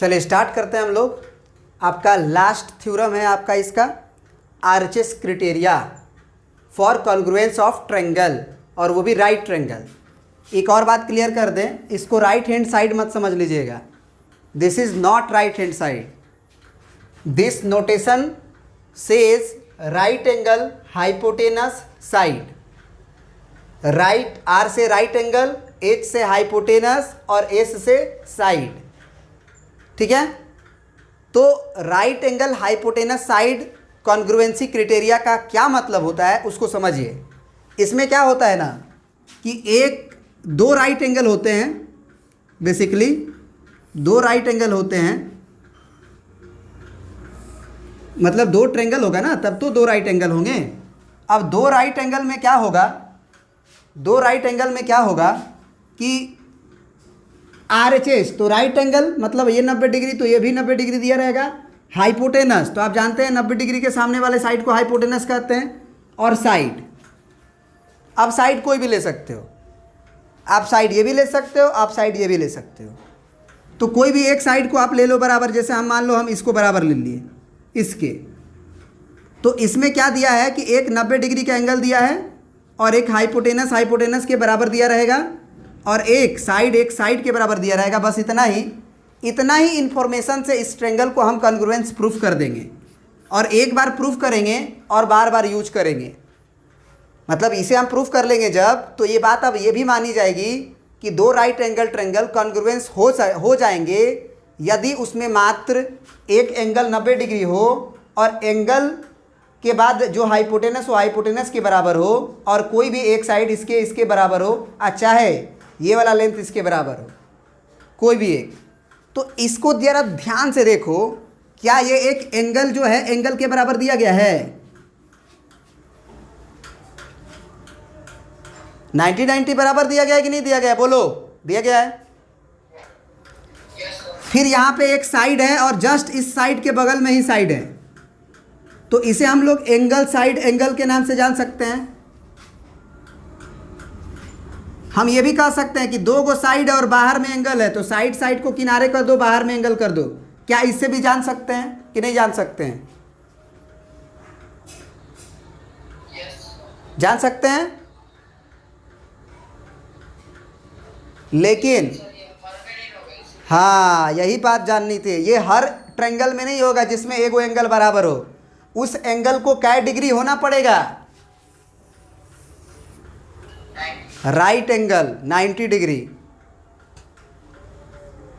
चलिए स्टार्ट करते हैं हम लोग। आपका लास्ट थ्योरम है आपका इसका RHS criteria for congruence of triangle, और वो भी राइट ट्रायंगल। एक और बात क्लियर कर दें, इसको राइट हैंड साइड मत समझ लीजिएगा। This is not right hand side. This notation says right angle hypotenuse side. Right R से राइट एंगल, एच से हाइपोटेनस और एस से साइड। ठीक है, तो right angle hypotenuse side congruency criteria का क्या मतलब होता है उसको समझिए। इसमें क्या होता है ना कि दो राइट एंगल होते हैं, बेसिकली दो राइट एंगल होते हैं, मतलब दो ट्रायंगल होगा ना तब तो दो राइट एंगल होंगे। अब दो राइट एंगल में क्या होगा, दो राइट एंगल में क्या होगा कि आरएचएस, तो राइट एंगल मतलब ये 90 डिग्री तो ये भी 90 डिग्री दिया रहेगा। हाइपोटेनस तो आप जानते हैं 90 डिग्री के सामने वाले साइड को हाइपोटेनस कहते हैं। और साइड, अब साइड कोई भी ले सकते हो, आप साइड ये भी ले सकते हो, आप साइड ये भी ले सकते हो। तो कोई भी एक साइड को आप ले लो बराबर, जैसे हम मान लो हम इसको बराबर ले लिए इसके, तो इसमें क्या दिया है कि एक 90 डिग्री का एंगल दिया है और एक हाइपोटेनस के बराबर दिया रहेगा और एक साइड के बराबर दिया रहेगा। बस इतना ही इन्फॉर्मेशन से इस ट्रायंगल को हम कॉन्ग्रुएंस प्रूफ कर देंगे, और एक बार प्रूफ करेंगे और बार बार यूज करेंगे। मतलब इसे हम प्रूफ कर लेंगे जब, तो ये बात अब ये भी मानी जाएगी कि दो राइट एंगल ट्रायंगल कॉन्ग्रुएंस हो जाएंगे यदि उसमें मात्र एक एंगल 90 डिग्री हो और एंगल के बाद जो हाइपोटेनस हो हाइपोटेनस के बराबर हो, और कोई भी एक साइड इसके बराबर हो, अच्छा है ये वाला लेंथ इसके बराबर हो, कोई भी एक। तो इसको जरा ध्यान से देखो, क्या ये एक एंगल जो है एंगल के बराबर दिया गया है? 90 बराबर दिया गया है कि नहीं दिया गया है? बोलो, दिया गया है। फिर यहाँ पे एक साइड है और जस्ट इस साइड के बगल में ही साइड है, तो इसे हम लोग एंगल साइड एंगल के नाम से जान सकते हैं। हम ये भी कह सकते हैं कि दो गो साइड है और बाहर में एंगल है, तो साइड को किनारे कर दो, बाहर में एंगल कर दो। क्या इससे भी जान सकते हैं कि नहीं जान सकते हैं? जान सकते हैं, लेकिन हाँ यही बात जाननी थी, ये हर ट्रायंगल में नहीं होगा जिसमें एक एंगल बराबर हो। उस एंगल को क्या डिग्री होना पड़ेगा? Right angle 90 degree.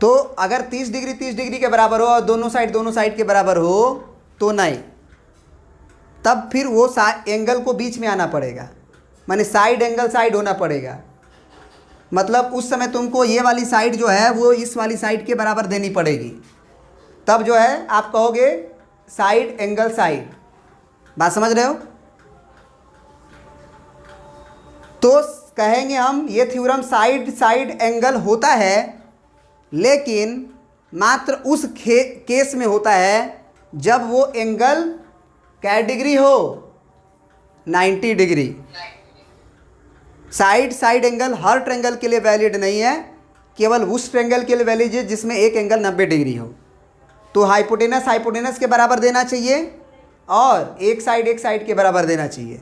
तो अगर 30 डिग्री के बराबर हो और दोनों साइड के बराबर हो तो नहीं, तब फिर वो एंगल को बीच में आना पड़ेगा, माने साइड एंगल साइड होना पड़ेगा। मतलब उस समय तुमको ये वाली साइड जो है वो इस वाली साइड के बराबर देनी पड़ेगी, तब जो है आप कहोगे साइड एंगल साइड। बात समझ रहे हो? तो कहेंगे हम ये थ्योरम साइड एंगल होता है, लेकिन मात्र उस केस में होता है जब वो एंगल क्या डिग्री हो? 90 डिग्री। साइड एंगल हर ट्रायंगल के लिए वैलिड नहीं है, केवल उस ट्रायंगल के लिए वैलिड है जिसमें एक एंगल 90 डिग्री हो। तो हाइपोटेनस के बराबर देना चाहिए और एक साइड के बराबर देना चाहिए।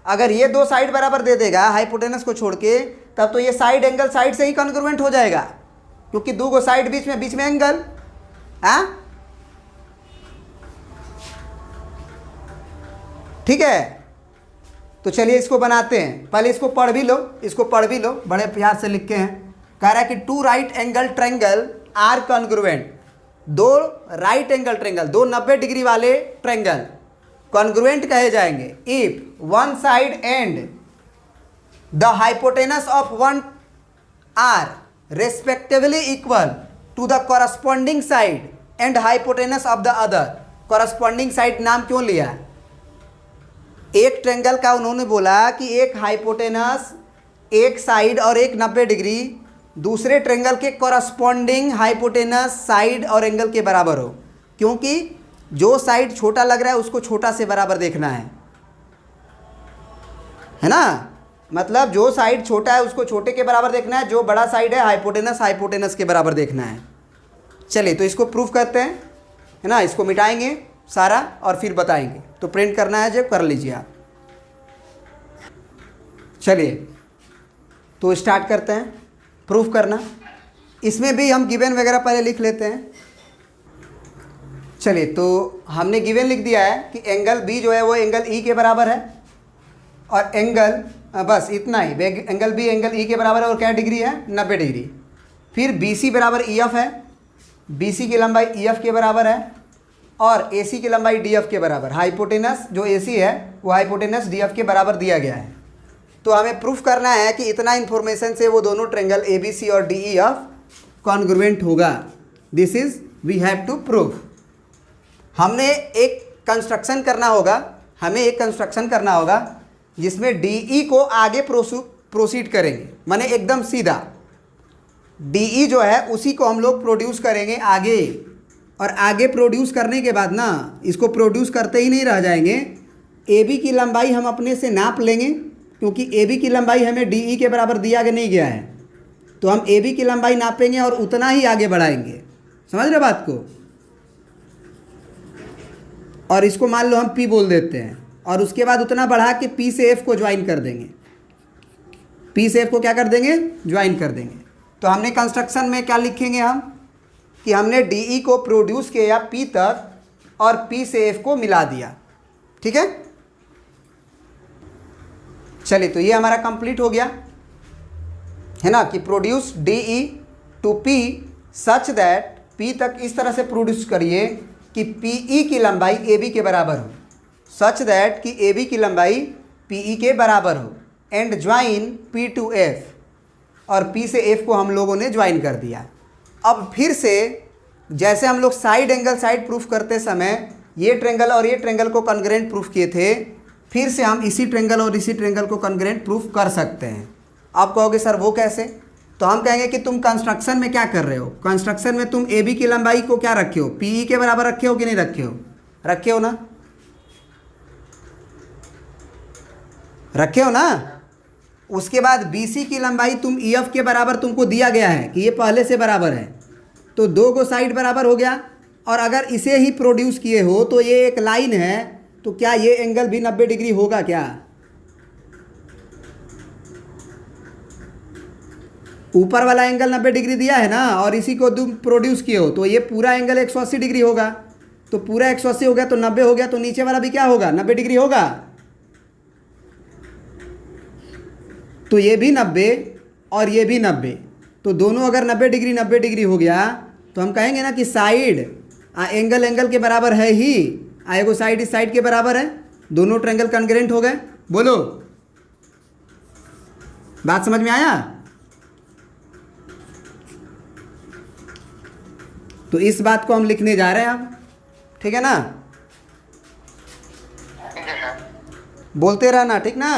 अगर ये दो साइड बराबर दे देगा हाइपोटेनस को छोड़ के, तब तो ये साइड एंगल साइड से ही कॉन्ग्रुएंट हो जाएगा, क्योंकि दो गो साइड बीच में एंगल। हाँ ठीक है, तो चलिए इसको बनाते हैं। पहले इसको पढ़ भी लो, बड़े प्यार से लिख के हैं। कह रहा है कि two right angle triangle are congruent. दो राइट एंगल ट्रायंगल, दो 90 डिग्री वाले ट्रायंगल कॉन्ग्रुएंट कहे जाएंगे if one side and the hypotenuse of one are respectively equal to the corresponding side and hypotenuse of the other. Corresponding side नाम क्यों लिया? एक triangle का उन्होंने बोला कि एक हाइपोटेनस एक साइड और एक 90 डिग्री दूसरे ट्रायंगल के कॉरस्पॉन्डिंग हाइपोटेनस साइड और एंगल के बराबर हो, क्योंकि जो साइड छोटा लग रहा है उसको छोटा से बराबर देखना है ना। मतलब जो साइड छोटा है उसको छोटे के बराबर देखना है, जो बड़ा साइड है हाइपोटेनस के बराबर देखना है। चलिए तो इसको प्रूफ करते हैं, है ना, इसको मिटाएंगे सारा और फिर बताएंगे। तो प्रिंट करना है जब कर लीजिए आप। चलिए तो स्टार्ट करते हैं प्रूफ करना। इसमें भी हम गिवन वगैरह पहले लिख लेते हैं। चलिए तो हमने गिवन लिख दिया है कि एंगल बी जो है वो एंगल ई के बराबर है, और एंगल बस इतना ही, एंगल बी एंगल ई के बराबर है और क्या डिग्री है 90 डिग्री। फिर बी सी बराबर ई एफ है, बी सी की लंबाई ई एफ के बराबर है और ए सी की लंबाई डी एफ के बराबर। हाइपोटेनस जो ए सी है वो हाइपोटेनस डी एफ के बराबर दिया गया है। तो हमें प्रूफ करना है कि इतना इन्फॉर्मेशन से वो दोनों ट्रेंगल ए बी सी और डी ई एफ कॉन्ग्रुएंट होगा। This is we have to proof. हमने एक कंस्ट्रक्शन करना होगा, हमें एक कंस्ट्रक्शन करना होगा जिसमें डी ई को आगे प्रोसीड करेंगे, माने एकदम सीधा डी ई जो है उसी को हम लोग प्रोड्यूस करेंगे आगे। और आगे प्रोड्यूस करने के बाद ना, इसको प्रोड्यूस करते ही नहीं रह जाएंगे, ए बी की लंबाई हम अपने से नाप लेंगे, क्योंकि ए बी की लंबाई हमें डी ई के बराबर दिया नहीं गया है। तो हम ए बी की लंबाई नापेंगे और उतना ही आगे बढ़ाएंगे। समझ रहे बात को? और इसको मान लो हम पी बोल देते हैं, और उसके बाद उतना बढ़ा के पी से एफ को ज्वाइन कर देंगे। पी से एफ को क्या कर देंगे? ज्वाइन कर देंगे। तो हमने कंस्ट्रक्शन में क्या लिखेंगे हम कि हमने डी ई को प्रोड्यूस किया पी तक और पी से एफ को मिला दिया। ठीक है, चलिए तो ये हमारा कंप्लीट हो गया, है ना, कि produce D E to P such that P तक इस तरह से प्रोड्यूस करिए कि पी ई की लंबाई ए बी के बराबर हो, सच दैट कि ए बी की लंबाई पी ई के बराबर हो, and join P to F, और पी से एफ को हम लोगों ने ज्वाइन कर दिया। अब फिर से जैसे हम लोग साइड एंगल साइड प्रूफ करते समय ये ट्रेंगल और ये ट्रेंगल को कॉन्ग्रुएंट प्रूफ किए थे, फिर से हम इसी ट्रेंगल और इसी ट्रेंगल को कॉन्ग्रुएंट प्रूफ कर सकते हैं। आप कहोगे सर वो कैसे? तो हम कहेंगे कि तुम कंस्ट्रक्शन में क्या कर रहे हो, कंस्ट्रक्शन में तुम ए बी की लंबाई को क्या रखे हो, पी ई के बराबर रखे हो कि नहीं रखे हो? रखे हो ना, रखे हो ना। उसके बाद बी सी की लंबाई तुम ई एफ के बराबर तुमको दिया गया है कि ये पहले से बराबर है, तो दो को साइड बराबर हो गया। और अगर इसे ही प्रोड्यूस किए हो तो ये एक लाइन है, तो क्या ये एंगल भी 90 डिग्री होगा क्या? ऊपर वाला एंगल 90 डिग्री दिया है ना, और इसी को तुम प्रोड्यूस किए हो, तो ये पूरा एंगल 180 डिग्री होगा। तो पूरा 180 हो गया तो 90 हो गया, तो नीचे वाला भी क्या होगा? 90 डिग्री होगा। तो ये भी 90 और ये भी 90, तो दोनों अगर 90 डिग्री हो गया तो हम कहेंगे ना कि साइड एंगल एंगल के बराबर है ही, एगो साइड इस साइड के बराबर है, दोनों ट्रायंगल कॉन्ग्रुएंट हो गए। बोलो, बात समझ में आया? तो इस बात को हम लिखने जा रहे हैं अब, ठीक है ना, बोलते रहना, ठीक ना।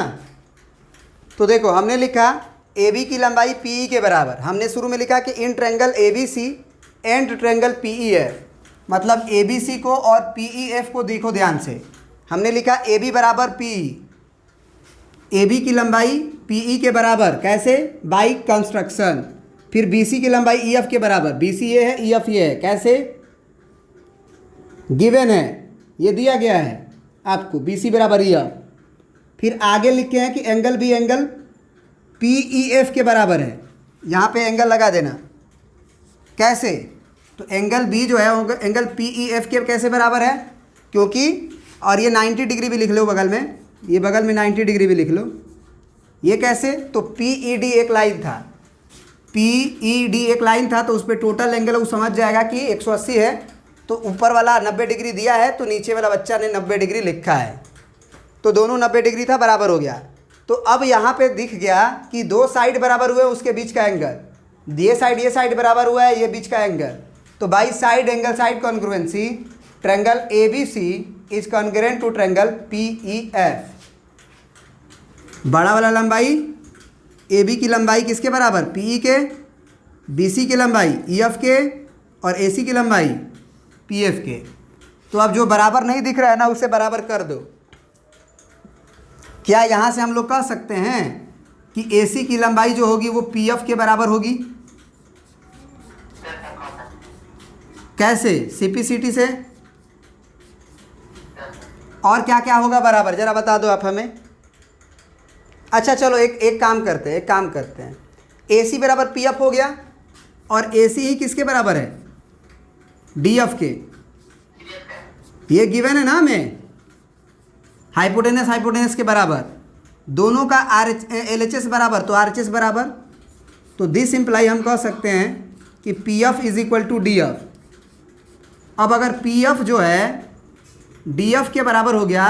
तो देखो हमने लिखा ए बी की लंबाई पी ई के बराबर, हमने शुरू में लिखा कि in triangle A B C and triangle P E F, मतलब ए बी सी को और पी ई एफ को देखो ध्यान से। हमने लिखा ए बी बराबर पी ई, ए बी की लंबाई पी ई के बराबर, कैसे? By construction. फिर बी सी की लंबाई ई एफ के बराबर, बी सी ये है, ई एफ ये है, कैसे? गिवन है, ये दिया गया है आपको, बी सी बराबर ई एफ। फिर आगे लिखे हैं कि angle B angle P E F के बराबर है, यहाँ पे एंगल लगा देना, कैसे? तो एंगल बी जो है एंगल पी ई एफ के कैसे बराबर है? क्योंकि, और ये 90 डिग्री भी लिख लो बगल में, ये बगल में 90 डिग्री भी लिख लो। ये कैसे? तो पी ई डी एक लाइन था, पी ई डी एक लाइन था, तो उस पर टोटल एंगल वो समझ जाएगा कि 180 है, तो ऊपर वाला 90 डिग्री दिया है, तो नीचे वाला बच्चा ने 90 डिग्री लिखा है, तो दोनों 90 डिग्री था, बराबर हो गया। तो अब यहाँ पे दिख गया कि दो साइड बराबर हुए, उसके बीच का एंगल, ये साइड बराबर हुआ है, ये बीच का एंगल। तो by side angle side congruency triangle A B C is congruent to triangle P E F. बड़ा वाला लंबाई ए बी की लंबाई किसके बराबर? पी ई के, बी सी की लंबाई ई एफ के, और ए सी की लंबाई पी एफ के। तो अब जो बराबर नहीं दिख रहा है ना, उसे बराबर कर दो। क्या यहाँ से हम लोग कह सकते हैं कि ए सी की लंबाई जो होगी वो पी एफ के बराबर होगी? कैसे? CPCT से। और क्या क्या होगा बराबर, ज़रा बता दो आप हमें। अच्छा चलो एक काम करते हैं, AC बराबर PF हो गया, और AC ही किसके बराबर है? DF के। ये गिवन है ना हमें, हाइपोटेनस के बराबर, दोनों का LHS बराबर, तो RHS बराबर। तो दिस इम्प्लाई हम कह सकते हैं कि PF is equal to DF। अब अगर PF जो है DF के बराबर हो गया,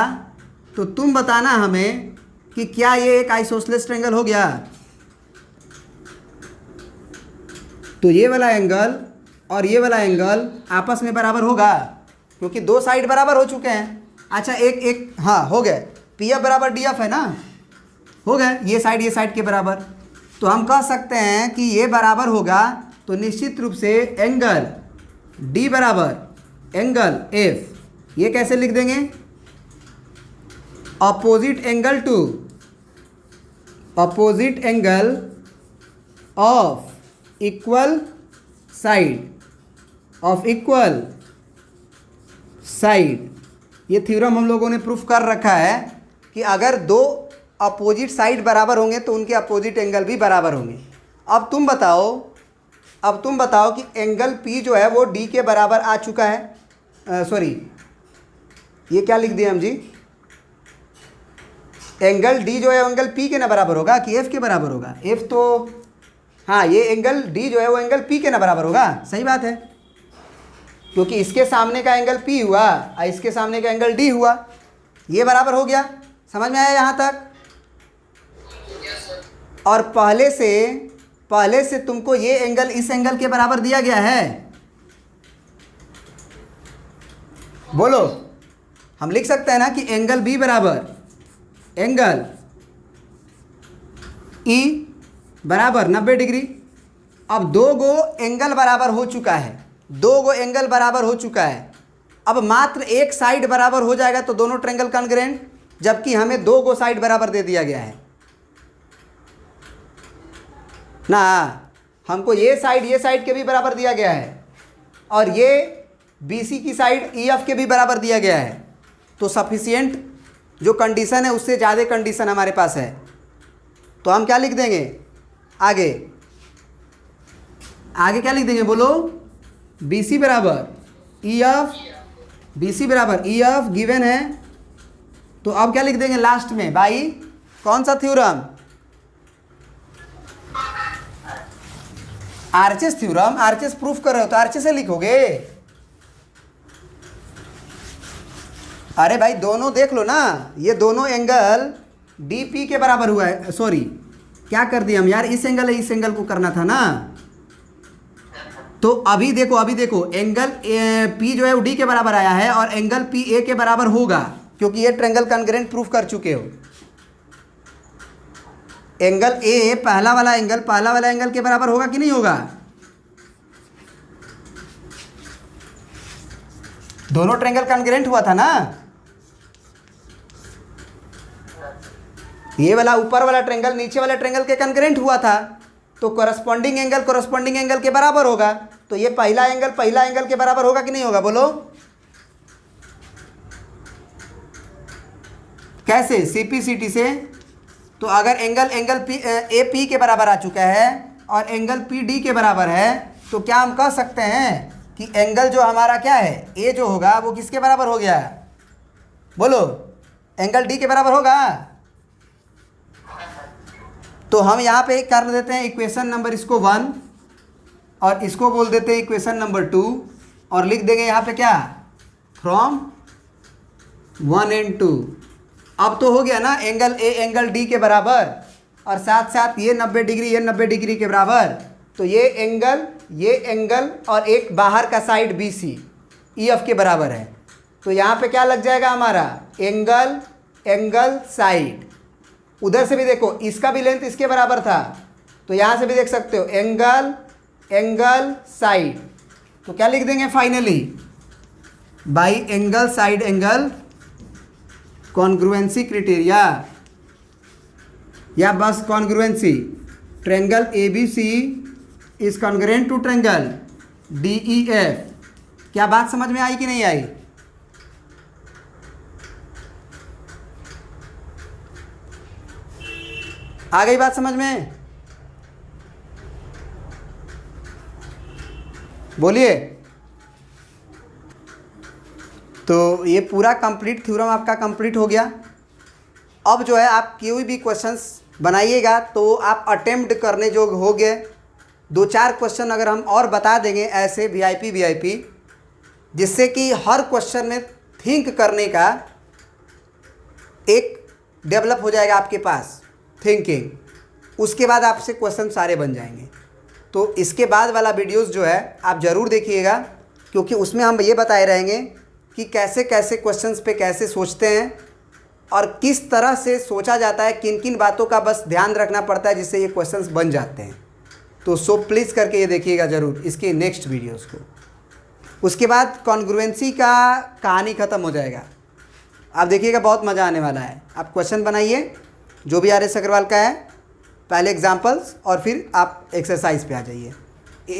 तो तुम बताना हमें कि क्या ये एक आइसोसेलेस ट्रायंगल हो गया? तो ये वाला एंगल और ये वाला एंगल आपस में बराबर होगा, क्योंकि दो साइड बराबर हो चुके हैं। अच्छा एक हाँ हो गए, PF बराबर DF है ना, हो गए ये साइड के बराबर। तो हम कह सकते हैं कि ये बराबर होगा, तो निश्चित रूप से एंगल D बराबर एंगल F, ये कैसे लिख देंगे? Opposite angle to opposite angle of equal side ये थ्योरम हम लोगों ने प्रूफ कर रखा है कि अगर दो अपोजिट साइड बराबर होंगे तो उनके अपोजिट एंगल भी बराबर होंगे। अब तुम बताओ कि एंगल P जो है वो D के बराबर आ चुका है। सॉरी, ये क्या लिख दिया हम जी? एंगल D जो है एंगल P के ना बराबर होगा कि F के बराबर होगा? F तो हाँ, ये एंगल D जो है वो एंगल P के ना बराबर होगा। सही बात है, क्योंकि इसके सामने का एंगल P हुआ और इसके सामने का एंगल D हुआ, ये बराबर हो गया। समझ में आया यहाँ तक? और पहले से तुमको ये एंगल इस एंगल के बराबर दिया गया है। बोलो, हम लिख सकते हैं ना कि एंगल B बराबर एंगल E बराबर 90 डिग्री। अब दो गो एंगल बराबर हो चुका है, अब मात्र एक साइड बराबर हो जाएगा तो दोनों ट्रायंगल कॉन्ग्रुएंट, जबकि हमें दो गो साइड बराबर दे दिया गया है ना। हमको ये साइड के भी बराबर दिया गया है, और ये BC की साइड EF के भी बराबर दिया गया है। तो सफिशिएंट जो कंडीशन है उससे ज़्यादा कंडीशन हमारे पास है। तो हम क्या लिख देंगे आगे क्या लिख देंगे बोलो? BC बराबर EF गिवन है। तो अब क्या लिख देंगे लास्ट में भाई? कौन सा theorem? RHS theorem. RHS proof कर रहे हो तो RHS से लिखोगे। अरे भाई दोनों देख लो ना, ये दोनों एंगल DP के बराबर हुआ है। सॉरी, क्या कर दिया हम यार, इस एंगल को करना था ना। तो अभी देखो एंगल P जो है वो D के बराबर आया है, और एंगल P A के बराबर होगा, क्योंकि ये ट्रायंगल कॉन्ग्रुएंट प्रूफ कर चुके हो। एंगल A पहला वाला एंगल के बराबर होगा कि नहीं होगा? दोनों ट्रायंगल कॉन्ग्रुएंट हुआ था ना। ये वाला ऊपर वाला ट्रायंगल नीचे वाला ट्रायंगल के कॉन्ग्रुएंट हुआ था, तो कॉरस्पॉन्डिंग एंगल के बराबर होगा। तो ये पहला एंगल के बराबर होगा कि नहीं होगा? बोलो कैसे? CPCT से। तो अगर एंगल AP के बराबर आ चुका है और एंगल PD के बराबर है, तो क्या हम कह सकते हैं कि एंगल जो हमारा क्या है A जो होगा वो किसके बराबर हो गया? बोलो, एंगल D के बराबर होगा। तो हम यहाँ पे कर देते हैं इक्वेशन नंबर इसको 1, और इसको बोल देते हैं इक्वेशन नंबर 2, और लिख देंगे यहाँ पे क्या? From 1 and 2। अब तो हो गया ना एंगल A एंगल D के बराबर, और साथ साथ ये 90 डिग्री के बराबर। तो ये एंगल और एक बाहर का साइड BC EF के बराबर है। तो यहाँ पे क्या लग जाएगा हमारा? Angle side. उधर से भी देखो, इसका भी लेंथ इसके बराबर था, तो यहाँ से भी देख सकते हो एंगल साइड। तो क्या लिख देंगे finally? By angle side angle congruency criteria, या बस congruency. Triangle ABC is congruent to triangle DEF क्या बात समझ में आई कि नहीं आई? आ गई बात समझ में? बोलिए। तो ये पूरा कंप्लीट थ्योरम आपका कंप्लीट हो गया। अब जो है आप कोई भी क्वेश्चंस बनाइएगा तो आप अटेम्प्ट करने जो हो गए, 2-4 क्वेश्चन अगर हम और बता देंगे ऐसे वीआईपी, जिससे कि हर क्वेश्चन में थिंक करने का एक डेवलप हो जाएगा आपके पास थिंकिंग, उसके बाद आपसे क्वेश्चन सारे बन जाएंगे। तो इसके बाद वाला वीडियोस जो है आप ज़रूर देखिएगा, क्योंकि उसमें हम ये बताए रहेंगे कि कैसे कैसे क्वेश्चंस पे कैसे सोचते हैं और किस तरह से सोचा जाता है, किन किन बातों का बस ध्यान रखना पड़ता है जिससे ये क्वेश्चंस बन जाते हैं। तो सो प्लीज़ करके ये देखिएगा ज़रूर इसके नेक्स्ट वीडियोस को। उसके बाद कॉन्ग्रुएंसी का कहानी ख़त्म हो जाएगा। आप देखिएगा बहुत मज़ा आने वाला है। आप क्वेश्चन बनाइए जो भी आर.एस. अग्रवाल का है, पहले एग्जाम्पल्स और फिर आप एक्सरसाइज पे आ जाइए।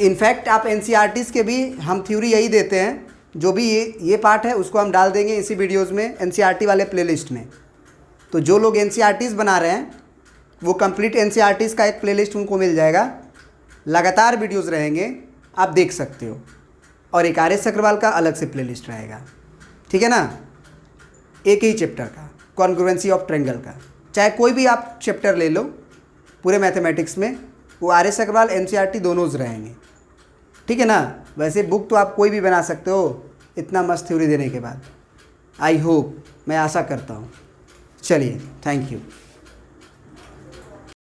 इनफैक्ट आप एनसीईआरटीज़ के भी हम थ्योरी यही देते हैं, जो भी ये पार्ट है उसको हम डाल देंगे इसी वीडियोज़ में एनसीईआरटी वाले प्लेलिस्ट में। तो जो लोग एनसीईआरटीज़ बना रहे हैं वो कंप्लीट एनसीईआरटीज़ का एक प्लेलिस्ट उनको मिल जाएगा, लगातार वीडियोज़ रहेंगे, आप देख सकते हो। और एक आर.एस. अग्रवाल का अलग से प्लेलिस्ट रहेगा, ठीक है ना, एक ही चैप्टर का, कॉन्ग्रुएंसी ऑफ ट्रायंगल का। चाहे कोई भी आप चैप्टर ले लो पूरे मैथमेटिक्स में, वो आर.एस. अग्रवाल एनसीईआरटी दोनों रहेंगे, ठीक है ना। वैसे बुक तो आप कोई भी बना सकते हो इतना मस्त थ्योरी देने के बाद। आई होप, मैं आशा करता हूँ। चलिए, थैंक यू।